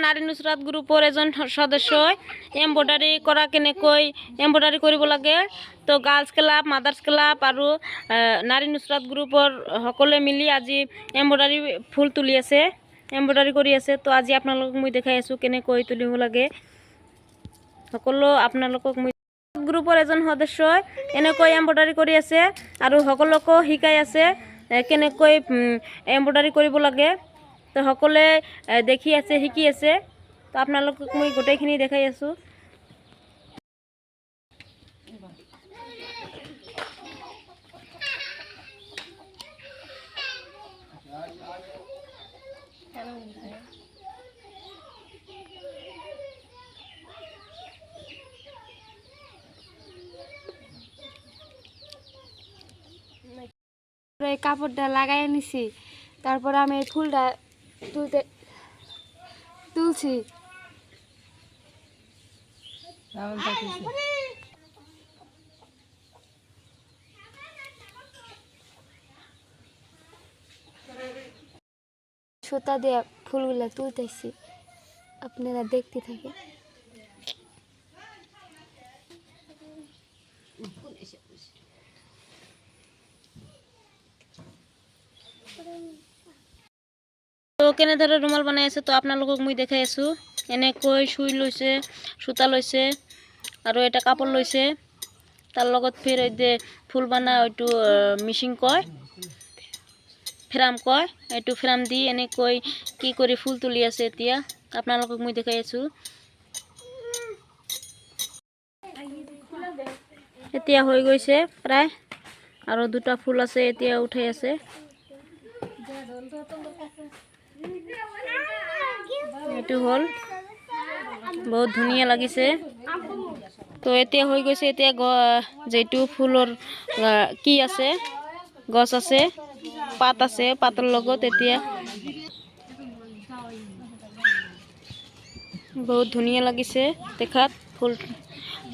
নাৰী নুসৰাত গ্ৰুপৰ এজন সদস্য এম্ব্ৰইডাৰী কৰা কেনেকৈ এম্ব্ৰইডাৰী কৰিব লাগে তো গাৰ্লছ ক্লাব মাদাৰ্স ক্লাব আৰু নাৰী নুসৰাত গ্ৰুপৰ সকলোৱে মিলি আজি এম্ব্ৰইডাৰী ফুল তুলি আছে এম্ব্ৰইডাৰী কৰি আছে তো আজি আপোনালোকক মই দেখাই আছো কেনেকৈ তুলিব লাগে সকলো আপোনালোকক মই গ্ৰুপৰ এজন সদস্য এনেকৈ এম্ব্ৰইডাৰী কৰি আছে আৰু সকলোকো শিকাই আছে কেনেকৈ এম্ব্ৰইডাৰী কৰিব লাগে তো সকলোৱে দেখি আছে শিকি আছে তো আপোনালোকক মই গোটেইখিনি দেখাই আছো কাপড়টা লাগাই নিছি তারপর আমি ফুলটা তুলছি সুতা দিয়ে ফুলগুলা তুলতেছি আপনারা দেখতে থাকে তো কেনেদৰে ৰুমাল বনাই আছে তো আপোনালোকক মই দেখাই আছো এনেকৈ সুই লৈছে সুতা লৈছে আৰু এটা কাপড় লৈছে তাৰ লগত ফেৰ এই ফুল বনা এইটো মিচিং কয় ফ্ৰেম কয় এইটো ফ্ৰেম দি এনেকৈ কি কৰি ফুল তুলি আছে এতিয়া আপোনালোকক মই দেখাই আছো এতিয়া হৈ গৈছে প্ৰায় আৰু দুটা ফুল আছে এতিয়া উঠাই আছে এটো হল বহুত ধুনিয়া লাগিছে তো এতিয়া হৈ গৈছে এতিয়া যেটো ফুলৰ কি আছে গছ আছে পাত আছে পাতৰ লগত এতিয়া বহুত ধুনিয়া লাগিছে দেখাত ফুল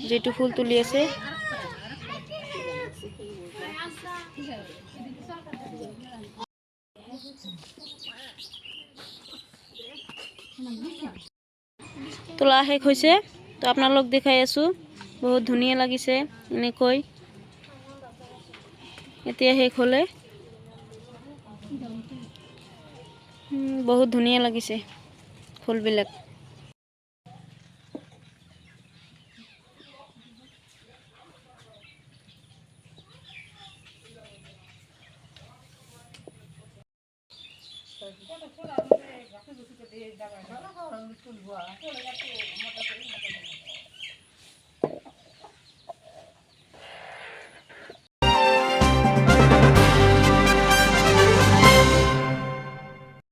যেটো ফুল তুলি আছে তোলা শেষ হৈছে তো আপোনালোক দেখাই আছো বহুত ধুনিয়া লাগিছে এনেকৈ এতিয়া শেষ হলে বহুত ধুনিয়া লাগিছে ফুলবিলাক